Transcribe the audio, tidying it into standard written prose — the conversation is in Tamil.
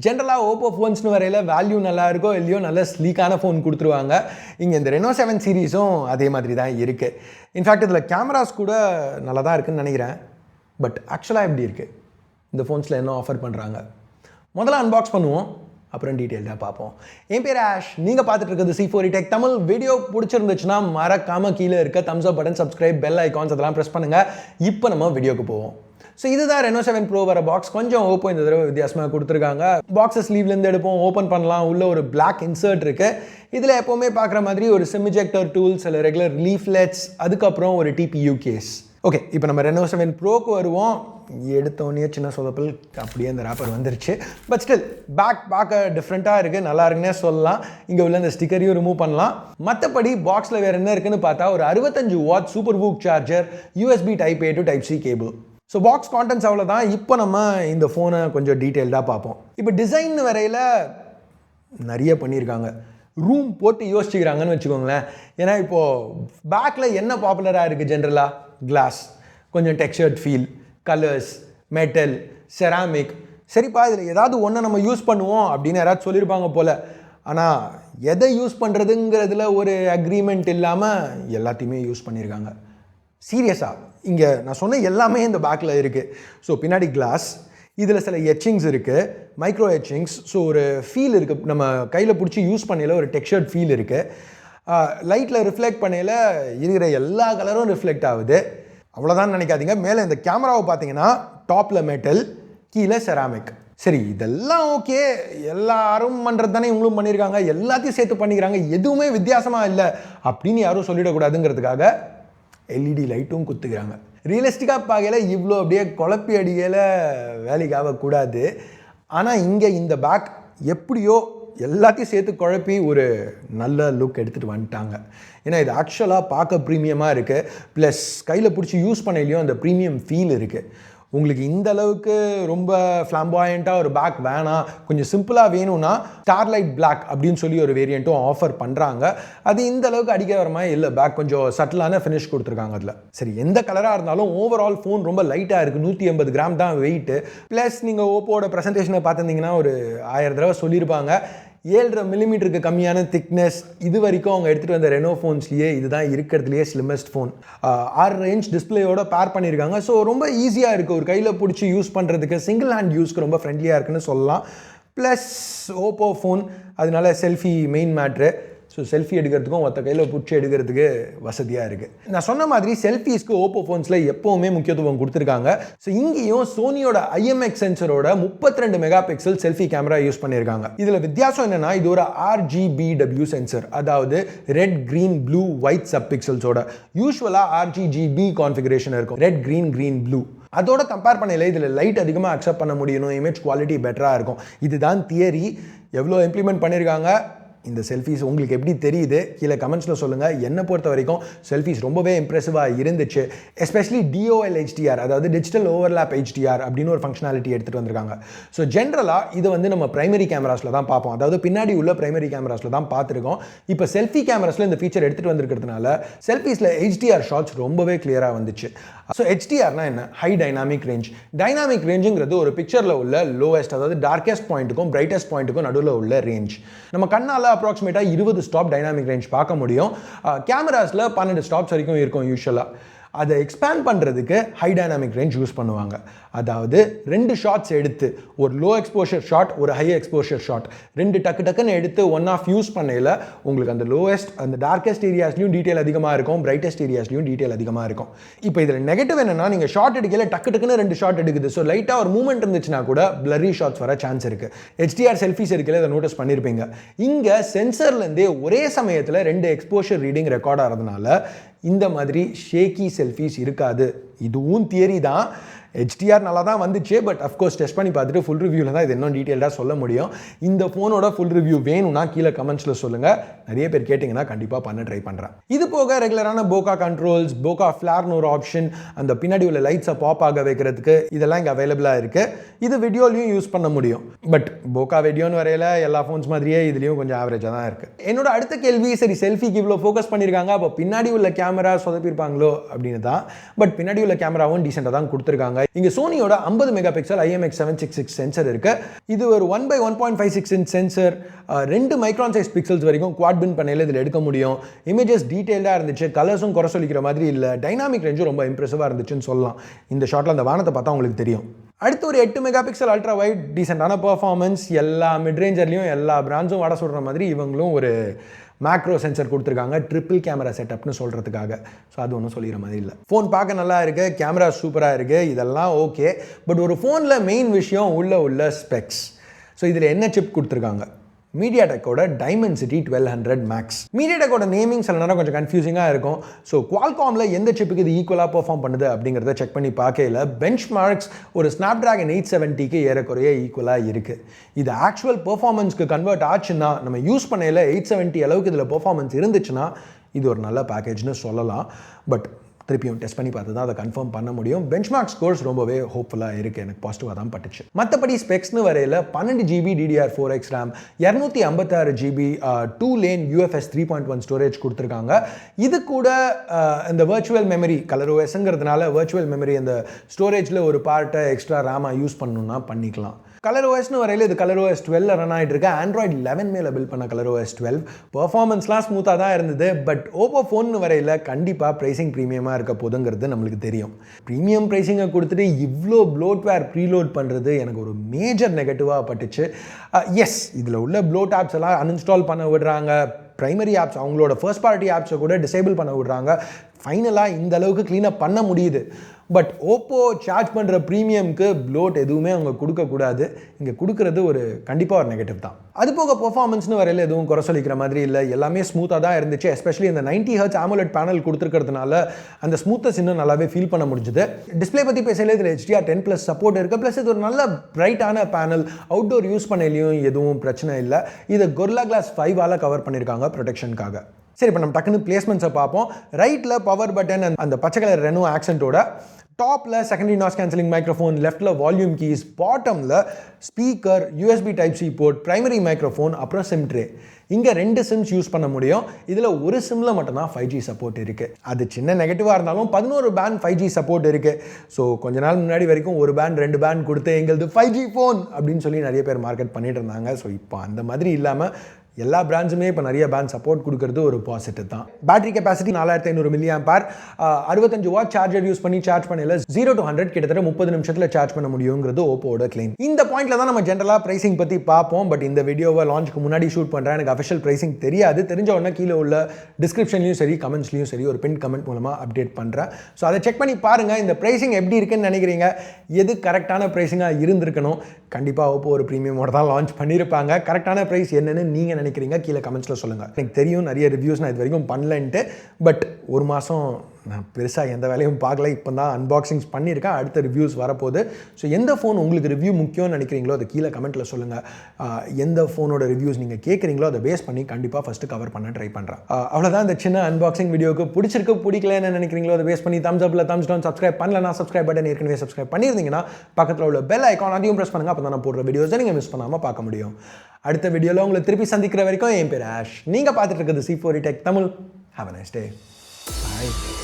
ஜென்ரலாக ஓப்போ ஃபோன்ஸ்னு வரையில் வேல்யூ நல்லா இருக்கோ இல்லையோ நல்ல ஸ்லீக்கான ஃபோன் கொடுத்துருவாங்க. இங்கே இந்த ரெனோ 7 சீரீஸும் அதே மாதிரி தான் இருக்குது. இன்ஃபேக்ட் இதில் கேமராஸ் கூட நல்லா தான் இருக்குதுன்னு நினைக்கிறேன். பட் ஆக்சுவலாக எப்படி இருக்குது, இந்த ஃபோன்ஸில் என்ன ஆஃபர் பண்ணுறாங்க, முதல்ல அன்பாக்ஸ் பண்ணுவோம், அப்புறம் டீட்டெயில்டாக பார்ப்போம். என் பேர் ஆஷ், நீங்கள் பார்த்துட்டு இருக்கிறது C4E Tech தமிழ். வீடியோ பிடிச்சிருந்துச்சுன்னா மறக்காமல் கீழே இருக்க தம்ஸ் அப் பட்டன், சப்ஸ்கிரைப், பெல் ஐகான்ஸ் அதெல்லாம் ப்ரெஸ் பண்ணுங்கள். இப்போ நம்ம வீடியோக்கு போவோம். ஸோ இதுதான் ரெனோ 7 ப்ரோ வர பாக்ஸ். கொஞ்சம் ஓப்போ இந்த தடவை வித்தியாசமாக கொடுத்துருக்காங்க. பாக்ஸை ஸ்லீவ்லேருந்து எடுப்போம், ஓப்பன் பண்ணலாம். உள்ள ஒரு பிளாக் இன்சர்ட் இருக்குது. இதில் எப்போவுமே பார்க்குற மாதிரி ஒரு சிம் இஜெக்டர் டூல், சில ரெகுலர் லீஃப்லெட்ஸ், அதுக்கப்புறம் ஒரு TPU கேஸ். ஓகே, இப்போ நம்ம ரெனோ 7 ப்ரோக்கு வருவோம். எடுத்தோடனே சின்ன சொதப்பல் அப்படியே அந்த ராப்பர் வந்துருச்சு. பட் ஸ்டில் பேக் பார்க்க டிஃப்ரெண்ட்டாக இருக்குது, நல்லா இருக்குன்னே சொல்லலாம். இங்கே உள்ள இந்த ஸ்டிக்கரையும் ரிமூவ் பண்ணலாம். மற்றபடி பாக்ஸில் வேறு என்ன இருக்குன்னு பார்த்தா ஒரு 65 what super வூக் charger, USB Type A to Type C cable. So box contents அவ்வளோதான். இப்போ நம்ம இந்த ஃபோனை கொஞ்சம் டீட்டெயில்டாக பார்ப்போம். இப்போ டிசைன் வரையில் நிறைய பண்ணியிருக்காங்க, ரூம் போட்டு யோசிச்சுக்கிறாங்கன்னு வச்சுக்கோங்களேன். ஏன்னா இப்போது பேக்கில் என்ன பாப்புலராக இருக்குது, ஜென்ரலாக கிளாஸ், கொஞ்சம் டெக்ஸ்சர்ட் ஃபீல், கலர்ஸ், மெட்டல், செராமிக். சரிப்பா, இதில் ஏதாவது ஒன்று நம்ம யூஸ் பண்ணுவோம் அப்படின்னு யாராவது சொல்லியிருப்பாங்க போல். ஆனால் எதை யூஸ் பண்ணுறதுங்கிறதுல ஒரு அக்ரிமெண்ட் இல்லாமல் எல்லாத்தையுமே யூஸ் பண்ணியிருக்காங்க. சீரியஸாக இங்கே நான் சொன்ன எல்லாமே இந்த பேக்கில் இருக்குது. ஸோ பின்னாடி கிளாஸ், இதில் சில எச்சிங்ஸ் இருக்குது, மைக்ரோ எச்சிங்ஸ். ஸோ ஒரு ஃபீல் இருக்குது, நம்ம கையில் பிடிச்சி யூஸ் பண்ணையில் ஒரு டெக்ஸ்சர்ட் ஃபீல் இருக்குது. லைட்டில் ரிஃப்ளெக்ட் பண்ணையில் இருக்கிற எல்லா கலரும் ரிஃப்ளெக்ட் ஆகுது. அவ்வளோதான் நினைக்காதீங்க. மேலே இந்த கேமராவை பார்த்தீங்கன்னா டாப்பில் மெட்டல், கீழே செராமிக். சரி, இதெல்லாம் ஓகே, எல்லாரும் பண்ணுறது தானே இவங்களும் பண்ணியிருக்காங்க, எல்லாத்தையும் சேர்த்து பண்ணிக்கிறாங்க, எதுவுமே வித்தியாசமாக இல்லை அப்படின்னு யாரும் சொல்லிடக்கூடாதுங்கிறதுக்காக LED லைட்டும் குத்துக்கிறாங்க. ரியலிஸ்டிக்காக பார்க்கல இவ்வளோ அப்படியே குழப்பி அடிக்கையில் வேலைக்கு ஆகக்கூடாது. ஆனால் இங்கே இந்த பேக் எப்படியோ எல்லாத்தையும் சேர்த்து குழப்பி ஒரு நல்ல லுக் எடுத்துகிட்டு வந்துட்டாங்க. ஏன்னா இது ஆக்சுவலாக பார்க்க ப்ரீமியமாக இருக்குது. ப்ளஸ் கையில் பிடிச்சி யூஸ் பண்ணலையும் அந்த ப்ரீமியம் ஃபீல் இருக்குது. உங்களுக்கு இந்த அளவுக்கு ரொம்ப ஃப்ளாம்பாயண்ட்டாக ஒரு பேக் வேணாம், கொஞ்சம் சிம்பிளாக வேணும்னா ஸ்டார்லைட் பிளாக் அப்படின்னு சொல்லி ஒரு வேரியண்ட்டும் ஆஃபர் பண்ணுறாங்க. அது இந்த அளவுக்கு அடிக்க வர மாதிரி இல்லை, பேக் கொஞ்சம் சட்டிலான ஃபினிஷ் கொடுத்துருக்காங்க அதில். சரி, எந்த கலராக இருந்தாலும் ஓவரால் ஃபோன் ரொம்ப லைட்டாக இருக்குது. 180 கிராம் தான் வெயிட்டு. ப்ளஸ் நீங்கள் ஓப்போட ப்ரெசன்டேஷனை பார்த்துருந்தீங்கன்னா ஒரு 1000 தடவை சொல்லியிருப்பாங்க, 7.5 மில்லிமீட்டருக்கு கம்மியான திக்னஸ். இது வரைக்கும் அவங்க எடுத்துகிட்டு வந்த ரெனோ ஃபோன்ஸ்லேயே இதுதான் இருக்கிறதுலையே ஸ்லிம்மஸ்ட் ஃபோன். 6 இன்ச் டிஸ்பிளேயோட பேர் பண்ணியிருக்காங்க. ஸோ ரொம்ப ஈஸியாக இருக்குது, ஒரு கையில் பிடிச்சி யூஸ் பண்ணுறதுக்கு, சிங்கிள் ஹேண்ட் யூஸ்க்கு ரொம்ப ஃப்ரெண்ட்லியாக இருக்குன்னு சொல்லலாம். ப்ளஸ் ஓப்போ ஃபோன், அதனால selfie main matter. So selfie எடுக்கிறதுக்கும் ஒத்த கையில் பிடிச்சி எடுக்கிறதுக்கு வசதியாக இருக்குது. நான் சொன்ன மாதிரி செல்ஃபீஸ்க்கு ஓப்போ ஃபோன்ஸில் எப்போவுமே முக்கியத்துவம் கொடுத்துருக்காங்க. ஸோ இங்கேயும் சோனியோட IMX சென்சரோட 32 mega pixel selfie camera use பண்ணியிருக்காங்க. இதில் வித்தியாசம் என்னென்னா இது ஒரு RGBW சென்சர், அதாவது red, green, blue, white sub பிக்சல்ஸோட. யூஸ்வலாக RGB கான்ஃபிகரேஷன் இருக்கும், ரெட், க்ரீன், க்ரீன், ப்ளூ. அதோட கம்பேர் பண்ணல இதில் லைட் அதிகமாக அக்செப்ட் பண்ண முடியணும், இமேஜ் குவாலிட்டி பெட்டராக இருக்கும். இதுதான் தியரி. எவ்வளோ இம்ப்ளிமெண்ட் பண்ணியிருக்காங்க, இந்த செல்ஃபீஸ் உங்களுக்கு எப்படி தெரியுது கீழே கமெண்ட்ஸில் சொல்லுங்கள். என்னை பொறுத்த வரைக்கும் செல்ஃபீஸ் ரொம்பவே இம்ப்ரெசிவாக இருந்துச்சு. எஸ்பெஷலி DOL HDR, அதாவது டிஜிட்டல் ஓவர்லேப் HDR அப்படின்னு ஒரு ஃபங்க்ஷனாலிட்டி எடுத்துகிட்டு வந்திருக்காங்க. ஸோ ஜென்ரலாக இதை வந்து நம்ம பிரைமரி கேமராஸில் தான் பார்ப்போம், அதாவது பின்னாடி உள்ள பிரைமரி கேமராஸில் தான் பார்த்துருக்கோம். இப்போ செல்ஃபி கேமராஸில் இந்த ஃபீச்சர் எடுத்துகிட்டு வந்திருக்கிறதுனால செல்ஃபீஸில் HDR ஷாட்ஸ் ரொம்பவே கிளியராக வந்துச்சு. ஸோ HDRனா என்ன, ஹை டைனாமிக் ரேஞ்ச். டைனாமிக் ரேஞ்சுங்கிறது ஒரு பிக்சரில் உள்ள லோவஸ்ட், அதாவது டார்க்கஸ்ட் பாயிண்ட்டுக்கும் பிரைட்டஸ்ட் பாயிண்ட்டுக்கும் நடுவில் உள்ள ரேஞ்ச். நம்ம கண்ணால் அப்ராக்சிமேட்டாக 20 ஸ்டாப் டைனாமிக் ரேஞ்ச் பார்க்க முடியும். கேமராஸில் 12 ஸ்டாப்ஸ் வரைக்கும் இருக்கும் யூஸ்வலாக. அதை எக்ஸ்பேண்ட் பண்ணுறதுக்கு ஹை டைனாமிக் ரேஞ்ச் யூஸ் பண்ணுவாங்க. அதாவது 2 ஷாட்ஸ் எடுத்து, ஒரு லோ எக்ஸ்போஷர் ஷாட், ஒரு ஹை எக்ஸ்போஷர் ஷாட், 2 டக்குன்னு எடுத்து ஒன் ஆஃப் யூஸ் பண்ணையில் உங்களுக்கு அந்த லோவஸ்ட், அந்த டார்க்கஸ்ட் ஏரியாஸ்லையும் டீட்டெயில் அதிகமாக இருக்கும், பிரைட்டஸ்ட் ஏரியாஸ்லையும் டீட்டெயில் அதிகமாக இருக்கும். இப்போ இதில் நெகட்டிவ் என்னன்னா, நீங்கள் ஷாட் எடுக்கல டக்குன்னு 2 ஷாட் எடுக்குது. ஸோ லைட்டாக ஒரு மூவ்மெண்ட் இருந்துச்சுன்னா கூட பிளரி ஷாட்ஸ் வர சான்ஸ் இருக்குது. HDR செல்ஃபிஸ் இருக்கல, இதை நோட்டீஸ் பண்ணியிருப்பீங்க. இங்கே சென்சர்லேருந்தே ஒரே சமயத்தில் 2 எக்ஸ்போஷர் ரீடிங் ரெக்கார்ட் ஆகிறதுனால இந்த மாதிரி ஷேக்கி செல்ஃபீஸ் இருக்காது. இதுவும் தியரி தான். HDR நல்லா தான் வந்துச்சு, பட் அஃப்கோர்ஸ் டெஸ்ட் பண்ணி பார்த்துட்டு ஃபுல் ரிவ்யூவில் தான் இது இன்னும் டீட்டெயில்டாக சொல்ல முடியும். இந்த ஃபோனோட ஃபுல் ரிவ்யூ வேணும்னா கீழே கமெண்ட்ஸில் சொல்லுங்கள். நிறைய பேர் கேட்டிங்கன்னா கண்டிப்பாக பண்ண ட்ரை பண்ணுறேன். இது போக ரெகுலரான போகா கண்ட்ரோல்ஸ், போகா ஃப்ளார்னு ஒரு ஆப்ஷன், அந்த பின்னாடி உள்ள லைட்ஸை பாப் ஆக வைக்கிறதுக்கு இதெல்லாம் இங்கே அவைலபிளாக இருக்குது. இது வீடியோலையும் யூஸ் பண்ண முடியும். பட் போகா வீடியோன்னு வரையில் எல்லா ஃபோன்ஸ் மாதிரியே இதுலேயும் கொஞ்சம் ஆவரேஜாக தான் இருக்குது. என்னோட அடுத்த கேள்வி, சரி செல்ஃபிக்கு இவ்வளோ ஃபோக்கஸ் பண்ணியிருக்காங்க, அப்போ பின்னாடி உள்ள கேமரா சொதப்பிருப்பாங்களோ அப்படின்னு தான். பட் பின்னாடி உள்ள கேமராவும் டீசெண்டாக தான் கொடுத்துருக்காங்க. இங்கே சோனியோட 50 மெகா பிக்சல் IMX766 சென்சர் இருக்கு. இது ஒரு 1/1.56 inch sensor, 2 micron size pixels வரைக்கும் குவாட் பின் பண்ணையில் இதில் எடுக்க முடியும். இமேஜஸ் டீட்டெயில்டாக இருந்துச்சு, கலர்ஸும் குறை சொல்லிக்கிற மாதிரி இல்லை, டைனாமிக் ரேஞ்சும் ரொம்ப இம்ப்ரெசிவாக இருந்துச்சுன்னு சொல்லலாம். இந்த ஷாட்டில் அந்த வானத்தை பார்த்தா உங்களுக்கு தெரியும். அடுத்து ஒரு 8 மெகா பிக்சல் அல்ட்ரா வைட், டீசெண்டான பெர்ஃபார்மன்ஸ். எல்லா மிட்ரேஞ்சர்லையும் எல்லா பிராண்ட்ஸும் வட சொல்கிற மாதிரி இவங்களும் ஒரு மேக்ரோ சென்சர் கொடுத்துருக்காங்க, ட்ரிபிள் கேமரா செட்டப்னு சொல்கிறதுக்காக. ஸோ அது ஒன்றும் சொல்லிக்கிற மாதிரி இல்லை. ஃபோன் பார்க்க நல்லா இருக்குது, கேமரா சூப்பராக இருக்குது, இதெல்லாம் ஓகே. பட் ஒரு ஃபோனில் மெயின் விஷயம் உள்ள ஸ்பெக்ஸ். ஸோ இதில் என்ன சிப் கொடுத்துருக்காங்க? மீடியாடெக்கோட டைமென்சிட்டி 1200 மேக்ஸ். மீடியாடெக்கோட நேமிங் சில நேரம் கொஞ்சம் கன்ஃபியூசிங்காக இருக்கும். ஸோ குவால்காமில் எந்த சிப்புக்கு இது ஈக்குவலாக பெர்ஃபார்ம் பண்ணுது அப்படிங்கிறத செக் பண்ணி பார்க்கல. பெஞ்ச் மார்க்ஸ் ஒரு ஸ்னாப்ட்ராகன் 870க்கு ஏறக்குறைய ஈக்குவலாக இருக்குது. இது ஆக்சுவல் பெர்ஃபார்மன்ஸ்க்கு கன்வெர்ட் ஆச்சுன்னா, நம்ம யூஸ் பண்ணையில் 870 அளவுக்கு இதில் பெர்ஃபார்மன்ஸ் இருந்துச்சுன்னா இது ஒரு நல்ல பேக்கேஜ்னு சொல்லலாம். பட் திருப்பியும் டெஸ்ட் பண்ணி பார்த்து தான் அதை கன்ஃபார்ம் பண்ண முடியும். பெஞ்ச்மார்க் ஸ்கோர்ஸ் ரொம்பவே ஹோப்ஃபுல்லாக இருக்குது, எனக்கு பாசிட்டிவாக தான் பட்டுச்சு. மற்றபடி ஸ்பெக்ஸ்னு வரையில் 12 GB DDR4X RAM, 256 GB 2 lane UFS 3.1 storage கொடுத்துருக்காங்க. இது கூட இந்த வர்ச்சுவல் மெமரி ColorOSங்கிறதுனால வர்ச்சுவல் மெமரி அந்த ஸ்டோரேஜில் ஒரு பார்ட்டை எக்ஸ்ட்ரா ரேமாக யூஸ் பண்ணணுன்னா பண்ணிக்கலாம். ColorOSனு வரையில் இது ColorOS 12 ரன் ஆகிட்டு இருக்கு. Android 11 மேலே பில்ட் பண்ண ColorOS 12 பெர்ஃபார்மன்ஸ்லாம் ஸ்மூத்தாக தான் இருந்தது. பட் ஓப்போ ஃபோன்னு வரையில் கண்டிப்பாக ப்ரைசிங் ப்ரீமியமாக இருக்க போதுங்கிறது நம்மளுக்கு தெரியும். ப்ரீமியம் ப்ரைஸிங்கை கொடுத்துட்டு இவ்வளோ ப்ளோட்வேர் ப்ரீலோட் பண்ணுறது எனக்கு ஒரு மேஜர் நெகட்டிவாக பட்டுச்சு. எஸ், இதில் உள்ள ப்ளோட் ஆப்ஸ் எல்லாம் அன்இன்ஸ்டால் பண்ண விடுறாங்க. ப்ரைமரி ஆப்ஸ், அவங்களோட ஃபர்ஸ்ட் பார்ட்டி ஆப்ஸை கூட டிசேபிள் பண்ண விடுறாங்க. ஃபைனலாக இந்த அளவுக்கு க்ளீனப் பண்ண முடியுது. பட் ஓப்போ சார்ஜ் பண்ணுற ப்ரீமியம்க்கு ப்ளோட் எதுவுமே அவங்க கொடுக்கக்கூடாது. இங்கே கொடுக்குறது ஒரு கண்டிப்பாக ஒரு நெகட்டிவ் தான். அது போக பெர்ஃபார்மன்ஸ்னு வரையில் எதுவும் குறை சொல்லிக்கிற மாதிரி இல்லை, எல்லாமே ஸ்மூத்தாக தான் இருந்துச்சு. எஸ்பெஷலி இந்த 90 Hz AMOLED பேனல் கொடுத்துருக்கிறதுனால அந்த ஸ்மூத்தஸ் இன்னும் நல்லாவே ஃபீல் பண்ண முடிஞ்சுது. டிஸ்பிளே பற்றி பேசல, இதில் HDR10+ சப்போர்ட் இருக்குது. ப்ளஸ் இது ஒரு நல்ல பிரைட்டான பேனல், அவுட்டோர் யூஸ் பண்ணலையும் எதுவும் பிரச்சனை இல்லை. இதை Gorilla Glass 5ஆல் கவர் பண்ணியிருக்காங்க ப்ரொடெக்ஷனுக்காக. சரி, இப்போ நம்ம டக்குன்னு பிளேஸ்மெண்ட்ஸை பார்ப்போம். ரைட்டில் பவர் பட்டன், அந்த பச்சை கலர் ரெனோ ஆக்சென்ட்டோட, டாப்பில் செகண்டரி நாய்ஸ் கேன்சலிங் மைக்ரோஃபோன், லெஃப்ட்டில் வால்யூம் கீஸ், பாட்டமில் speaker, USB Type-C port, primary microphone, அப்புறம் சிம் ட்ரே. இங்கே 2 சிம்ஸ் யூஸ் பண்ண முடியும். இதில் ஒரு சிம்மில் மட்டும்தான் 5G சப்போர்ட் இருக்குது. அது சின்ன நெகட்டிவாக இருந்தாலும் 11 பேண்ட் 5G சப்போர்ட் இருக்குது. ஸோ கொஞ்ச நாள் முன்னாடி வரைக்கும் 1 பேண்ட் 2 பேண்ட் கொடுத்து எங்களது 5G ஃபோன் அப்படின்னு சொல்லி நிறைய பேர் மார்க்கெட் பண்ணிட்டு இருந்தாங்க. ஸோ இப்போ அந்த மாதிரி இல்லாமல் எல்லா பிராண்ட்ஸுமே இப்போ நிறைய பேண்ட் சப்போர்ட் கொடுக்கறது ஒரு பாசிட்டிவ் தான். Battery capacity 4500 mAh, 65 watt charger use பண்ணி சார்ஜ் பண்ணல 0 to 100 கிட்டத்தட்ட 30 நிமிஷத்தில் சார்ஜ் பண்ண முடியுங்கிறது ஓப்போட கிளைம். இந்த பாயிண்ட்ல தான் நம்ம ஜென்ரலாக பிரைசிங் பற்றி பார்ப்போம். பட் இந்த வீடியோவை லான்ச்சுக்கு முன்னாடி ஷூட் பண்ணுறேன், எனக்கு அஃபிஷியல் பிரைசிங் தெரியாது. தெரிஞ்ச உடனே கீழே உள்ள டிஸ்கிரிப்ஷன்லையும் சரி கமெண்ட்ஸ்லையும் சரி ஒரு பின் கமெண்ட் மூலமாக அப்டேட் பண்ணுறேன். ஸோ அதை செக் பண்ணி பாருங்கள். இந்த பிரைசிங் எப்படி இருக்குன்னு நினைக்கிறீங்க? எது கரெக்டான பிரைசிங்காக இருந்திருக்கணும்? கண்டிப்பாக ஓப்போ ஒரு ப்ரீமியமோட தான் லான்ச் பண்ணியிருப்பாங்க. கரெக்டான ப்ரைஸ் என்னன்னு நீங்கள் நினைக்கிறீங்க கீழே கமெண்ட்ஸில் சொல்லுங்கள். எனக்கு தெரியும் நிறைய ரிவ்யூஸ் நான் இது வரைக்கும் பண்ணலன்ட்டு. பட் ஒரு மாதம் நான் பெருசாக எந்த வேலையும் பார்க்கல. இப்போ தான் அன்பாக்சிங்ஸ் பண்ணியிருக்கேன், அடுத்த ரிவ்யூஸ் வரப்போகுது. ஸோ எந்த ஃபோன் உங்களுக்கு ரிவ்யூ முக்கியம்னு நினைக்கிறீங்களோ அதை கீழே கமெண்ட்டில் சொல்லுங்கள். எந்த ஃபோனோட ரிவ்யூஸ் நீங்கள் கேட்குறீங்களோ அதை பேஸ் பண்ணி கண்டிப்பாக ஃபஸ்ட்டு கவர் பண்ண ட்ரை பண்ணுறேன். அவ்வளோதான் இந்த சின்ன அன்பாக்சிங் வீடியோக்கு. பிடிச்சிருக்கு பிடிக்கலன்னு நினைக்கிறீங்களோ அதை பேஸ் பண்ணி தம்ஸ் அப்பில் தம்ஸ் டவுன், சப்ஸ்கிரைப் பண்ணலன்னா சப்ஸ்கிரைப் பட்டன் ஏற்கனவே சப்ஸ்கிரைப் பண்ணியிருந்தீங்கன்னா பக்கத்தில் உள்ள பெல் ஐக்கான் அதையும் ப்ரெஸ் பண்ணுங்கள். அப்போ தான் நான் போடுற வீடியோஸை நீங்கள் மிஸ் பண்ணாமல் பார்க்க முடியும். அடுத்த வீடியோவில் உங்களை திருப்பி சந்திக்கிற வரைக்கும் என் பேர் ஆஷ். நீங்கள் பார்த்துட்டு இருக்கிறது C4E Tech Tamil. Have a nice day. Bye.